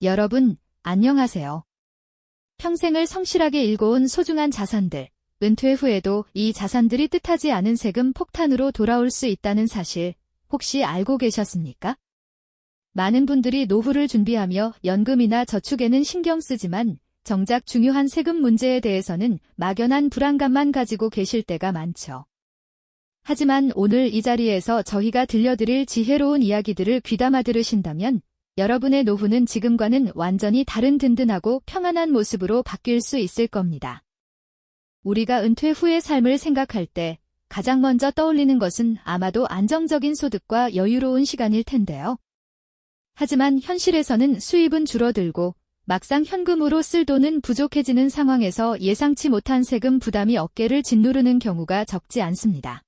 여러분, 안녕하세요. 평생을 성실하게 일궈온 소중한 자산들, 은퇴 후에도 이 자산들이 뜻하지 않은 세금 폭탄으로 돌아올 수 있다는 사실, 혹시 알고 계셨습니까? 많은 분들이 노후를 준비하며 연금이나 저축에는 신경 쓰지만 정작 중요한 세금 문제에 대해서는 막연한 불안감만 가지고 계실 때가 많죠. 하지만 오늘 이 자리에서 저희가 들려드릴 지혜로운 이야기들을 귀담아 들으신다면 여러분의 노후는 지금과는 완전히 다른 든든하고 평안한 모습으로 바뀔 수 있을 겁니다. 우리가 은퇴 후의 삶을 생각할 때 가장 먼저 떠올리는 것은 아마도 안정적인 소득과 여유로운 시간일 텐데요. 하지만 현실에서는 수입은 줄어들고 막상 현금으로 쓸 돈은 부족해지는 상황에서 예상치 못한 세금 부담이 어깨를 짓누르는 경우가 적지 않습니다.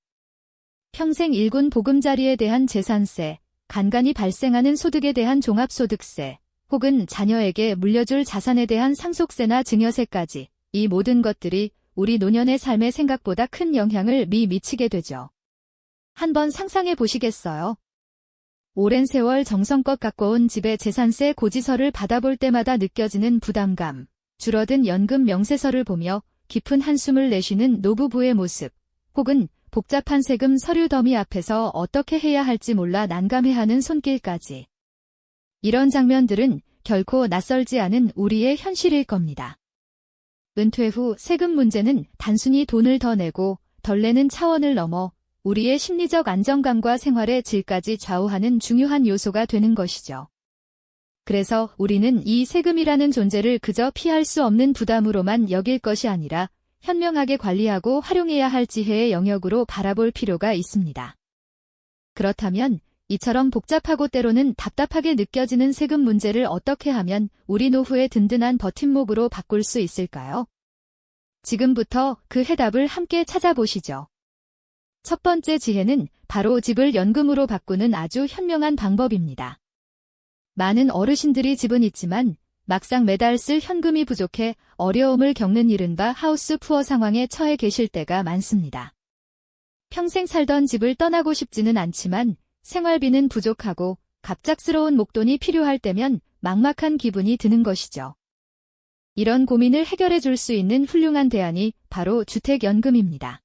평생 일군 보금자리에 대한 재산세, 간간히 발생하는 소득에 대한 종합소득세, 혹은 자녀에게 물려줄 자산에 대한 상속세나 증여세까지 이 모든 것들이 우리 노년의 삶에 생각보다 큰 영향을 미치게 되죠. 한번 상상해 보시겠어요? 오랜 세월 정성껏 가꿔온 집의 재산세 고지서를 받아볼 때마다 느껴지는 부담감, 줄어든 연금 명세서를 보며 깊은 한숨을 내쉬는 노부부의 모습, 혹은 복잡한 세금 서류 더미 앞에서 어떻게 해야 할지 몰라 난감해하는 손길까지. 이런 장면들은 결코 낯설지 않은 우리의 현실일 겁니다. 은퇴 후 세금 문제는 단순히 돈을 더 내고 덜 내는 차원을 넘어 우리의 심리적 안정감과 생활의 질까지 좌우하는 중요한 요소가 되는 것이죠. 그래서 우리는 이 세금이라는 존재를 그저 피할 수 없는 부담으로만 여길 것이 아니라 현명하게 관리하고 활용해야 할 지혜의 영역으로 바라볼 필요가 있습니다. 그렇다면 이처럼 복잡하고 때로는 답답하게 느껴지는 세금 문제를 어떻게 하면 우리 노후의 든든한 버팀목으로 바꿀 수 있을까요? 지금부터 그 해답을 함께 찾아보시죠. 첫 번째 지혜는 바로 집을 연금으로 바꾸는 아주 현명한 방법입니다. 많은 어르신들이 집은 있지만 막상 매달 쓸 현금이 부족해 어려움을 겪는 이른바 하우스 푸어 상황에 처해 계실 때가 많습니다. 평생 살던 집을 떠나고 싶지는 않지만 생활비는 부족하고 갑작스러운 목돈이 필요할 때면 막막한 기분이 드는 것이죠. 이런 고민을 해결해 줄 수 있는 훌륭한 대안이 바로 주택연금입니다.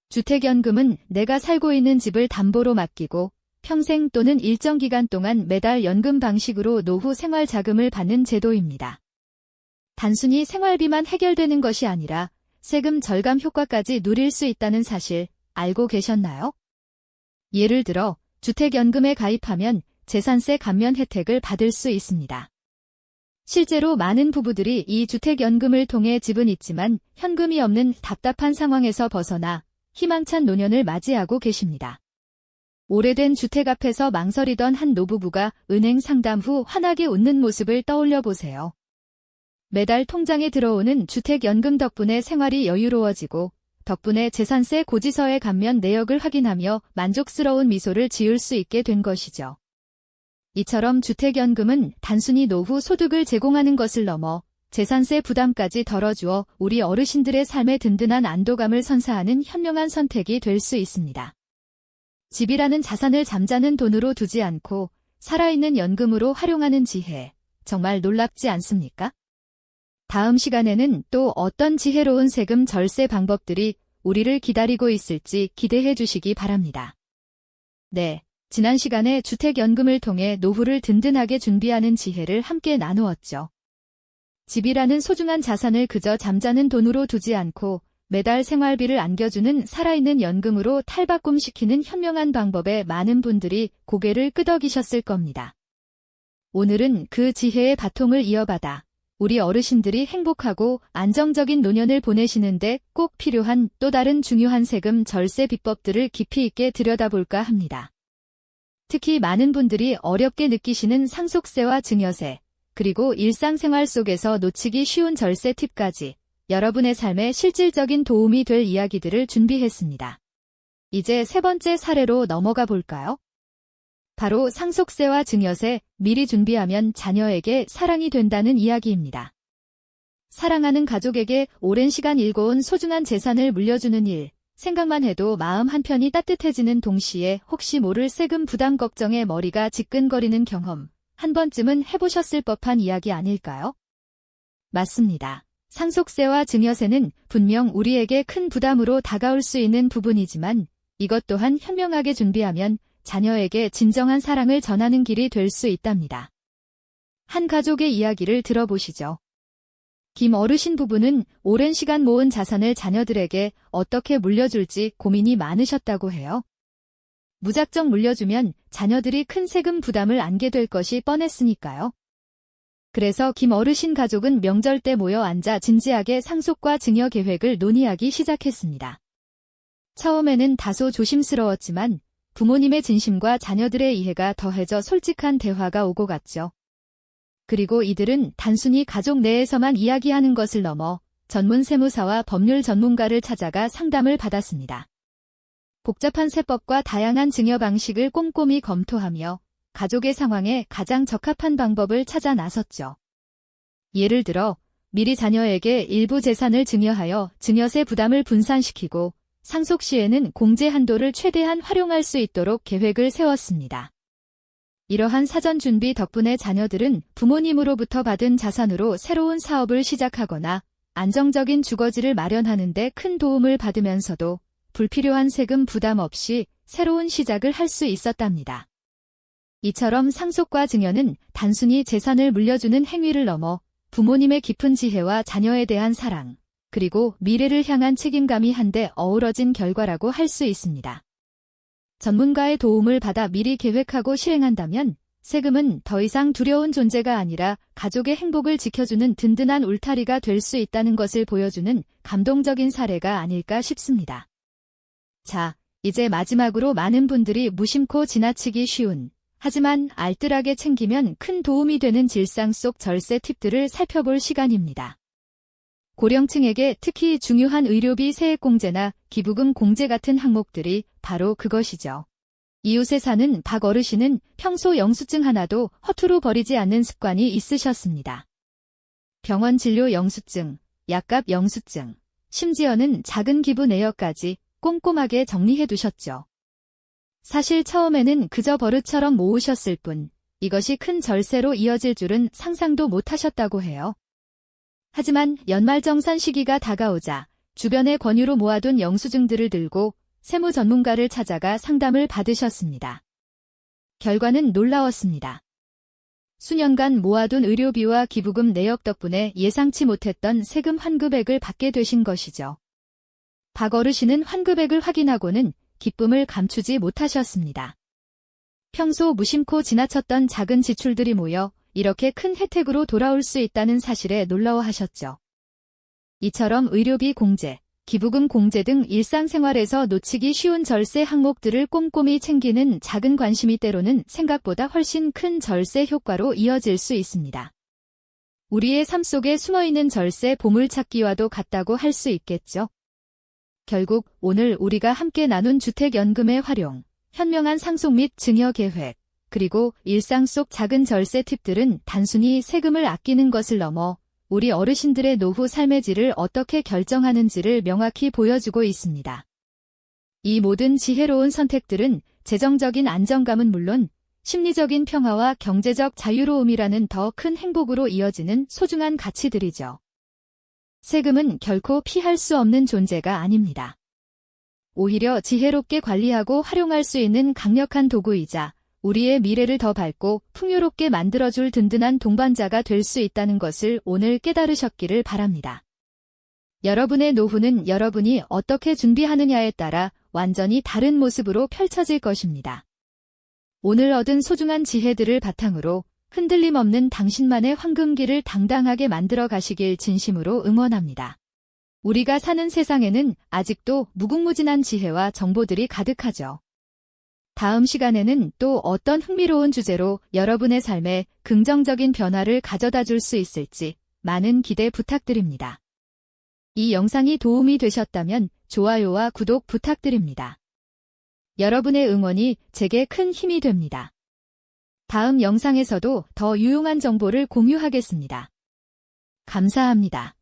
주택연금은 내가 살고 있는 집을 담보로 맡기고 평생 또는 일정 기간 동안 매달 연금 방식으로 노후 생활 자금을 받는 제도입니다. 단순히 생활비만 해결되는 것이 아니라 세금 절감 효과까지 누릴 수 있다는 사실 알고 계셨나요? 예를 들어 주택연금에 가입하면 재산세 감면 혜택을 받을 수 있습니다. 실제로 많은 부부들이 이 주택연금을 통해 집은 있지만 현금이 없는 답답한 상황에서 벗어나 희망찬 노년을 맞이하고 계십니다. 오래된 주택 앞에서 망설이던 한 노부부가 은행 상담 후 환하게 웃는 모습을 떠올려 보세요. 매달 통장에 들어오는 주택연금 덕분에 생활이 여유로워지고 덕분에 재산세 고지서의 감면 내역을 확인하며 만족스러운 미소를 지을 수 있게 된 것이죠. 이처럼 주택연금은 단순히 노후 소득을 제공하는 것을 넘어 재산세 부담까지 덜어주어 우리 어르신들의 삶에 든든한 안도감을 선사하는 현명한 선택이 될 수 있습니다. 집이라는 자산을 잠자는 돈으로 두지 않고 살아있는 연금으로 활용하는 지혜, 정말 놀랍지 않습니까? 다음 시간에는 또 어떤 지혜로운 세금 절세 방법들이 우리를 기다리고 있을지 기대해 주시기 바랍니다. 네, 지난 시간에 주택연금을 통해 노후를 든든하게 준비하는 지혜를 함께 나누었죠. 집이라는 소중한 자산을 그저 잠자는 돈으로 두지 않고 매달 생활비를 안겨주는 살아있는 연금으로 탈바꿈시키는 현명한 방법에 많은 분들이 고개를 끄덕이셨을 겁니다. 오늘은 그 지혜의 바통을 이어받아 우리 어르신들이 행복하고 안정적인 노년을 보내시는데 꼭 필요한 또 다른 중요한 세금 절세 비법들을 깊이 있게 들여다볼까 합니다. 특히 많은 분들이 어렵게 느끼시는 상속세와 증여세, 그리고 일상생활 속에서 놓치기 쉬운 절세 팁까지 여러분의 삶에 실질적인 도움이 될 이야기들을 준비했습니다. 이제 세 번째 사례로 넘어가 볼까요? 바로 상속세와 증여세, 미리 준비하면 자녀에게 사랑이 된다는 이야기입니다. 사랑하는 가족에게 오랜 시간 일궈온 소중한 재산을 물려주는 일, 생각만 해도 마음 한편이 따뜻해지는 동시에 혹시 모를 세금 부담 걱정에 머리가 지끈거리는 경험, 한 번쯤은 해보셨을 법한 이야기 아닐까요? 맞습니다. 상속세와 증여세는 분명 우리에게 큰 부담으로 다가올 수 있는 부분이지만 이것 또한 현명하게 준비하면 자녀에게 진정한 사랑을 전하는 길이 될 수 있답니다. 한 가족의 이야기를 들어보시죠. 김 어르신 부부는 오랜 시간 모은 자산을 자녀들에게 어떻게 물려줄지 고민이 많으셨다고 해요. 무작정 물려주면 자녀들이 큰 세금 부담을 안게 될 것이 뻔했으니까요. 그래서 김 어르신 가족은 명절 때 모여 앉아 진지하게 상속과 증여 계획을 논의하기 시작했습니다. 처음에는 다소 조심스러웠지만 부모님의 진심과 자녀들의 이해가 더해져 솔직한 대화가 오고 갔죠. 그리고 이들은 단순히 가족 내에서만 이야기하는 것을 넘어 전문 세무사와 법률 전문가를 찾아가 상담을 받았습니다. 복잡한 세법과 다양한 증여 방식을 꼼꼼히 검토하며 가족의 상황에 가장 적합한 방법을 찾아 나섰죠. 예를 들어 미리 자녀에게 일부 재산을 증여하여 증여세 부담을 분산시키고 상속 시에는 공제 한도를 최대한 활용할 수 있도록 계획을 세웠습니다. 이러한 사전 준비 덕분에 자녀들은 부모님으로부터 받은 자산으로 새로운 사업을 시작하거나 안정적인 주거지를 마련하는 데 큰 도움을 받으면서도 불필요한 세금 부담 없이 새로운 시작을 할 수 있었답니다. 이처럼 상속과 증여는 단순히 재산을 물려주는 행위를 넘어 부모님의 깊은 지혜와 자녀에 대한 사랑, 그리고 미래를 향한 책임감이 한데 어우러진 결과라고 할 수 있습니다. 전문가의 도움을 받아 미리 계획하고 실행한다면 세금은 더 이상 두려운 존재가 아니라 가족의 행복을 지켜주는 든든한 울타리가 될 수 있다는 것을 보여주는 감동적인 사례가 아닐까 싶습니다. 자, 이제 마지막으로 많은 분들이 무심코 지나치기 쉬운, 하지만 알뜰하게 챙기면 큰 도움이 되는 질상 속 절세 팁들을 살펴볼 시간입니다. 고령층에게 특히 중요한 의료비 세액공제나 기부금 공제 같은 항목들이 바로 그것이죠. 이웃에 사는 박 어르신은 평소 영수증 하나도 허투루 버리지 않는 습관이 있으셨습니다. 병원 진료 영수증, 약값 영수증, 심지어는 작은 기부 내역까지 꼼꼼하게 정리해 두셨죠. 사실 처음에는 그저 버릇처럼 모으셨을 뿐 이것이 큰 절세로 이어질 줄은 상상도 못하셨다고 해요. 하지만 연말정산 시기가 다가오자 주변의 권유로 모아둔 영수증들을 들고 세무 전문가를 찾아가 상담을 받으셨습니다. 결과는 놀라웠습니다. 수년간 모아둔 의료비와 기부금 내역 덕분에 예상치 못했던 세금 환급액을 받게 되신 것이죠. 박 어르신은 환급액을 확인하고는 기쁨을 감추지 못하셨습니다. 평소 무심코 지나쳤던 작은 지출들이 모여 이렇게 큰 혜택으로 돌아올 수 있다는 사실에 놀라워하셨죠. 이처럼 의료비 공제, 기부금 공제 등 일상생활에서 놓치기 쉬운 절세 항목들을 꼼꼼히 챙기는 작은 관심이 때로는 생각보다 훨씬 큰 절세 효과로 이어질 수 있습니다. 우리의 삶 속에 숨어있는 절세 보물찾기와도 같다고 할 수 있겠죠. 결국 오늘 우리가 함께 나눈 주택연금의 활용, 현명한 상속 및 증여 계획, 그리고 일상 속 작은 절세 팁들은 단순히 세금을 아끼는 것을 넘어 우리 어르신들의 노후 삶의 질을 어떻게 결정하는지를 명확히 보여주고 있습니다. 이 모든 지혜로운 선택들은 재정적인 안정감은 물론 심리적인 평화와 경제적 자유로움이라는 더 큰 행복으로 이어지는 소중한 가치들이죠. 세금은 결코 피할 수 없는 존재가 아닙니다. 오히려 지혜롭게 관리하고 활용할 수 있는 강력한 도구이자 우리의 미래를 더 밝고 풍요롭게 만들어줄 든든한 동반자가 될 수 있다는 것을 오늘 깨달으셨기를 바랍니다. 여러분의 노후는 여러분이 어떻게 준비하느냐에 따라 완전히 다른 모습으로 펼쳐질 것입니다. 오늘 얻은 소중한 지혜들을 바탕으로 흔들림 없는 당신만의 황금길을 당당하게 만들어 가시길 진심으로 응원합니다. 우리가 사는 세상에는 아직도 무궁무진한 지혜와 정보들이 가득하죠. 다음 시간에는 또 어떤 흥미로운 주제로 여러분의 삶에 긍정적인 변화를 가져다 줄 수 있을지 많은 기대 부탁드립니다. 이 영상이 도움이 되셨다면 좋아요와 구독 부탁드립니다. 여러분의 응원이 제게 큰 힘이 됩니다. 다음 영상에서도 더 유용한 정보를 공유하겠습니다. 감사합니다.